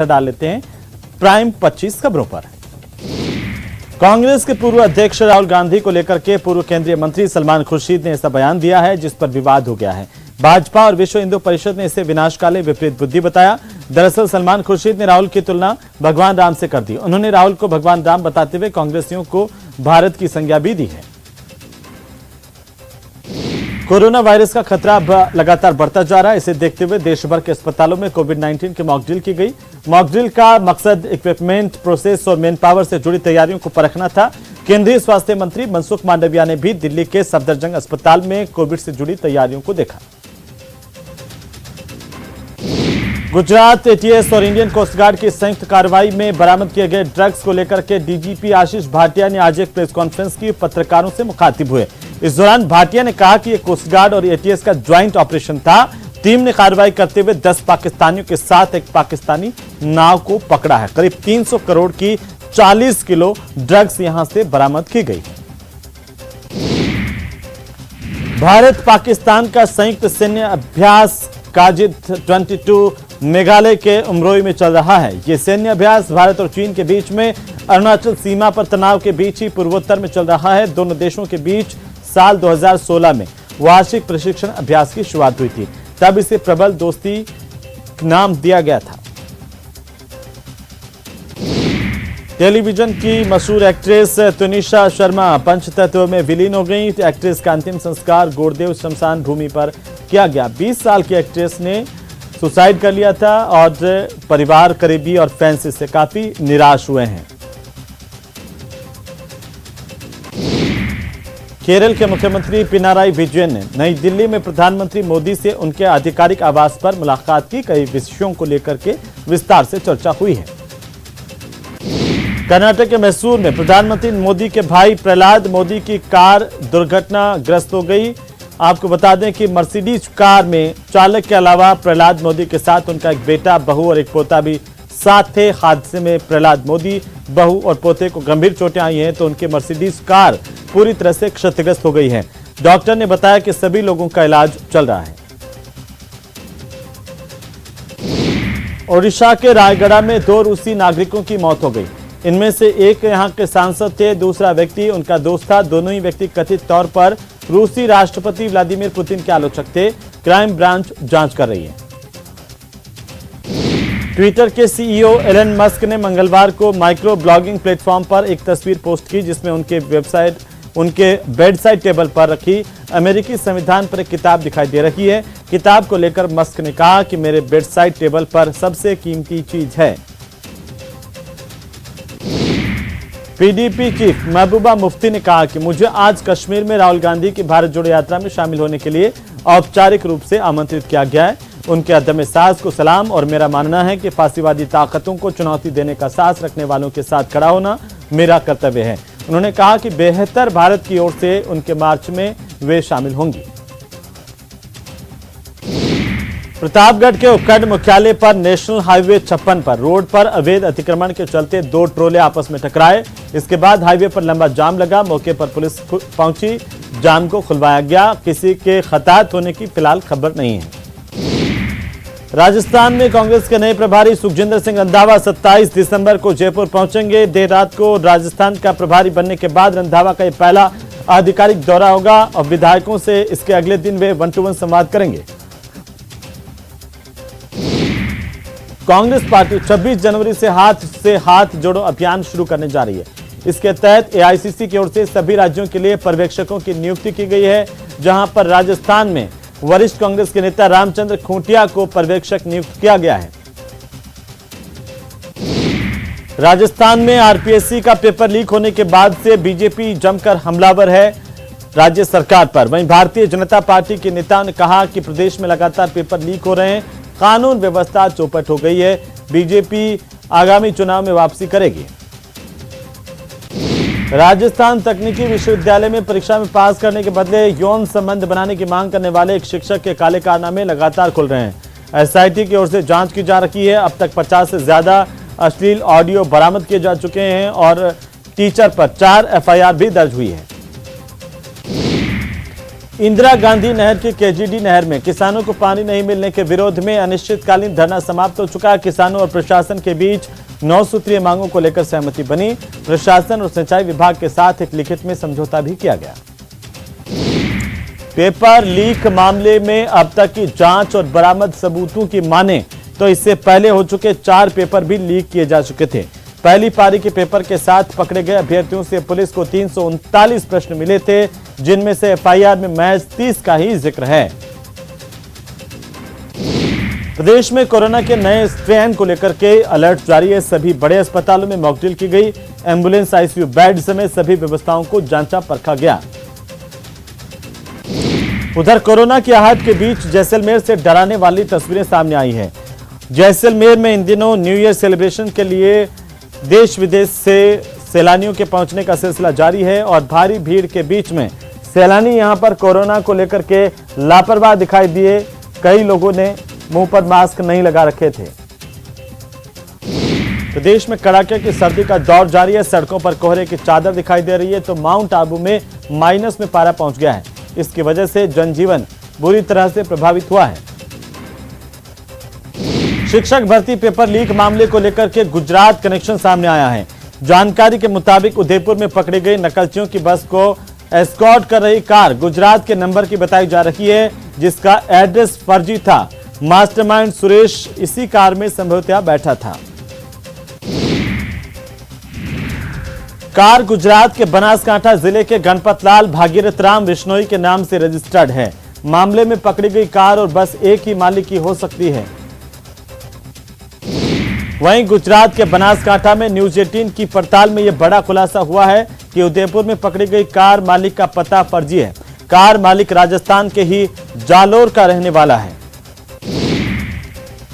डाल लेते हैं प्राइम 25 खबरों पर। कांग्रेस के पूर्व अध्यक्ष राहुल गांधी को लेकर के पूर्व केंद्रीय मंत्री सलमान खुर्शीद ने ऐसा बयान दिया है जिस पर विवाद हो गया है। भाजपा और विश्व हिंदू परिषद ने इसे विनाशकाली विपरीत बुद्धि बताया। दरअसल सलमान खुर्शीद ने राहुल की तुलना भगवान राम से कर दी। उन्होंने राहुल को भगवान राम बताते हुए कांग्रेसियों को भारत की संज्ञा भी दी है। कोरोना वायरस का खतरा अब लगातार बढ़ता जा रहा है। इसे देखते हुए देश भर के अस्पतालों में कोविड-19 की मॉक ड्रिल की गई। मॉक ड्रिल का मकसद इक्विपमेंट, प्रोसेस और मैन पावर से जुड़ी तैयारियों को परखना था। केंद्रीय स्वास्थ्य मंत्री मनसुख मांडविया ने भी दिल्ली के सफदरजंग अस्पताल में कोविड से जुड़ी तैयारियों को देखा। गुजरात एटीएस और इंडियन कोस्ट गार्ड की संयुक्त कार्रवाई में बरामद किए गए ड्रग्स को लेकर के डीजीपी आशीष भाटिया ने आज एक प्रेस कॉन्फ्रेंस की, पत्रकारों से मुखातिब हुए। इस दौरान भाटिया ने कहा कि यह कोस्ट गार्ड और एटीएस का ज्वाइंट ऑपरेशन था। टीम ने कार्रवाई करते हुए 10 पाकिस्तानियों के साथ एक पाकिस्तानी नाव को पकड़ा है। करीब 300 करोड़ की 40 किलो ड्रग्स यहां से बरामद की गई। भारत पाकिस्तान का संयुक्त सैन्य अभ्यास काजिद 22 मेघालय के उमरोई में चल रहा है। यह सैन्य अभ्यास भारत और चीन के बीच में अरुणाचल सीमा पर तनाव के बीच ही पूर्वोत्तर में चल रहा है। दोनों देशों के बीच साल 2016 में वार्षिक प्रशिक्षण अभ्यास की शुरुआत हुई थी। तब इसे प्रबल दोस्ती नाम दिया गया था। टेलीविजन की मशहूर एक्ट्रेस तुनिशा शर्मा पंचतत्व में विलीन हो गई। एक्ट्रेस का अंतिम संस्कार गोरदेव शमशान भूमि पर किया गया। 20 साल की एक्ट्रेस ने सुसाइड कर लिया था और परिवार, करीबी और फैंस इससे काफी निराश हुए हैं। केरल के मुख्यमंत्री पिनाराई विजयन ने नई दिल्ली में प्रधानमंत्री मोदी से उनके आधिकारिक आवास पर मुलाकात की। कई विषयों को लेकर के विस्तार से चर्चा हुई है। कर्नाटक के मैसूर में प्रधानमंत्री मोदी के भाई प्रहलाद मोदी की कार दुर्घटनाग्रस्त हो गई। आपको बता दें कि मर्सिडीज कार में चालक के अलावा प्रहलाद मोदी के साथ उनका एक बेटा, बहू और एक पोता भी साथ थे। हादसे में प्रहलाद मोदी, बहू और पोते को गंभीर चोटें आई हैं तो उनकी मर्सिडीज कार पूरी तरह से क्षतिग्रस्त हो गई है। डॉक्टर ने बताया कि सभी लोगों का इलाज चल रहा है। ओडिशा के रायगढ़ में 2 रूसी नागरिकों की मौत हो गई। इनमें से एक यहां के सांसद थे, दूसरा व्यक्ति उनका दोस्त था। दोनों ही व्यक्ति कथित तौर पर रूसी राष्ट्रपति व्लादिमीर पुतिन के आलोचक थे। क्राइम ब्रांच जांच कर रही है। ट्विटर के सीईओ एलन मस्क ने मंगलवार को माइक्रो ब्लॉगिंग प्लेटफॉर्म पर एक तस्वीर पोस्ट की जिसमें उनके बेडसाइड टेबल पर रखी अमेरिकी संविधान पर एक किताब दिखाई दे रही है। किताब को लेकर मस्क ने कहा कि मेरे बेडसाइड टेबल पर सबसे कीमती चीज है। पीडीपी चीफ महबूबा मुफ्ती ने कहा कि मुझे आज कश्मीर में राहुल गांधी की भारत जोड़ो यात्रा में शामिल होने के लिए औपचारिक रूप से आमंत्रित किया गया है। उनके अदम साहस को सलाम और मेरा मानना है कि फांसीवादी ताकतों को चुनौती देने का साहस रखने वालों के साथ खड़ा होना मेरा कर्तव्य है। उन्होंने कहा कि बेहतर भारत की ओर से उनके मार्च में वे शामिल होंगी। प्रतापगढ़ के उपखंड मुख्यालय पर नेशनल हाईवे 56 पर रोड पर अवैध अतिक्रमण के चलते 2 ट्रोले आपस में टकराए। इसके बाद हाईवे पर लंबा जाम लगा। मौके पर पुलिस पहुंची, जाम को खुलवाया गया। किसी के हताहत होने की फिलहाल खबर नहीं है। राजस्थान में कांग्रेस के नए प्रभारी सुखजिंदर सिंह रंधावा 27 दिसंबर को जयपुर पहुंचेंगे। देर रात को राजस्थान का प्रभारी बनने के बाद रंधावा का यह पहला आधिकारिक दौरा होगा और विधायकों से इसके अगले दिन वे 1-to-1 संवाद करेंगे। कांग्रेस पार्टी 26 जनवरी से हाथ जोड़ो अभियान शुरू करने जा रही है। इसके तहत एआईसीसी की ओर से सभी राज्यों के लिए पर्यवेक्षकों की नियुक्ति की गई है, जहां पर राजस्थान में वरिष्ठ कांग्रेस के नेता रामचंद्र खूंटिया को पर्यवेक्षक नियुक्त किया गया है। राजस्थान में आरपीएससी का पेपर लीक होने के बाद से बीजेपी जमकर हमलावर है राज्य सरकार पर। वहीं भारतीय जनता पार्टी के नेताओं ने कहा कि प्रदेश में लगातार पेपर लीक हो रहे हैं, कानून व्यवस्था चौपट हो गई है। बीजेपी आगामी चुनाव में वापसी करेगी। राजस्थान तकनीकी विश्वविद्यालय में परीक्षा में पास करने के बदले यौन संबंध बनाने की मांग करने वाले एक शिक्षक के काले कारनामे लगातार खुल रहे हैं। एसआईटी की ओर से जांच की जा रही है। अब तक 50 से ज्यादा अश्लील ऑडियो बरामद किए जा चुके हैं और टीचर पर 4 एफआईआर भी दर्ज हुई है। इंदिरा गांधी नहर की केजीडी नहर में किसानों को पानी नहीं मिलने के विरोध में अनिश्चितकालीन धरना समाप्त हो चुका। किसानों और प्रशासन के बीच 9 सूत्रीय मांगों को लेकर सहमति बनी। प्रशासन और सिंचाई विभाग के साथ एक लिखित में समझौता भी किया गया। पेपर लीक मामले में अब तक की जांच और बरामद सबूतों की माने तो इससे पहले हो चुके 4 पेपर भी लीक किए जा चुके थे। पहली पारी के पेपर के साथ पकड़े गए अभ्यर्थियों से पुलिस को 339 प्रश्न मिले थे, जिनमें से एफआईआर में महज 30 का ही जिक्र है। प्रदेश में कोरोना के नए स्ट्रेन को लेकर के अलर्ट जारी है। सभी बड़े अस्पतालों में मॉकड्रिल की गई। एम्बुलेंस, आईसीयू बेड समेत सभी व्यवस्थाओं को जांचा परखा गया। उधर कोरोना की आहट के बीच जैसलमेर से डराने वाली तस्वीरें सामने आई हैं। जैसलमेर में इन दिनों न्यू ईयर सेलिब्रेशन के लिए देश विदेश से सैलानियों के पहुंचने का सिलसिला जारी है और भारी भीड़ के बीच में सैलानी यहां पर कोरोना को लेकर के लापरवाह दिखाई दिए। कई लोगों ने मुंह पर मास्क नहीं लगा रखे थे। प्रदेश में कड़ाके की सर्दी का दौर जारी है। सड़कों पर कोहरे की चादर दिखाई दे रही है तो माउंट आबू में माइनस में पारा पहुंच गया है। इसकी वजह से जनजीवन बुरी तरह से प्रभावित हुआ है। शिक्षक भर्ती पेपर लीक मामले को लेकर के गुजरात कनेक्शन सामने आया है। जानकारी के मुताबिक उदयपुर में पकड़ी गई नकलचियों की बस को एस्कॉर्ट कर रही कार गुजरात के नंबर की बताई जा रही है, जिसका एड्रेस फर्जी था। मास्टरमाइंड सुरेश इसी कार में संभवतः बैठा था। कार गुजरात के बनासकांठा जिले के गणपतलाल भागीरथ राम विश्नोई के नाम से रजिस्टर्ड है। मामले में पकड़ी गई कार और बस एक ही मालिक की हो सकती है। वहीं गुजरात के बनासकांठा में न्यूज 18 की पड़ताल में यह बड़ा खुलासा हुआ है कि उदयपुर में पकड़ी गई कार मालिक का पता फर्जी है। कार मालिक राजस्थान के ही जालोर का रहने वाला है।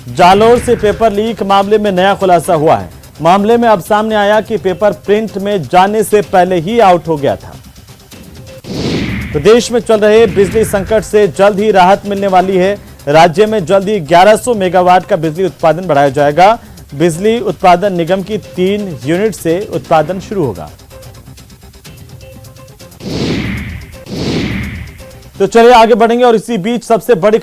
जालोर से पेपर लीक मामले में नया खुलासा हुआ है। मामले में अब सामने आया कि पेपर प्रिंट में जाने से पहले ही आउट हो गया था। प्रदेश में चल रहे बिजली संकट से जल्द ही राहत मिलने वाली है। राज्य में जल्द ही 1100 मेगावाट का बिजली उत्पादन बढ़ाया जाएगा। बिजली उत्पादन निगम की 3 यूनिट से उत्पादन शुरू होगा। तो चलिए आगे बढ़ेंगे और इसी बीच सबसे बड़ी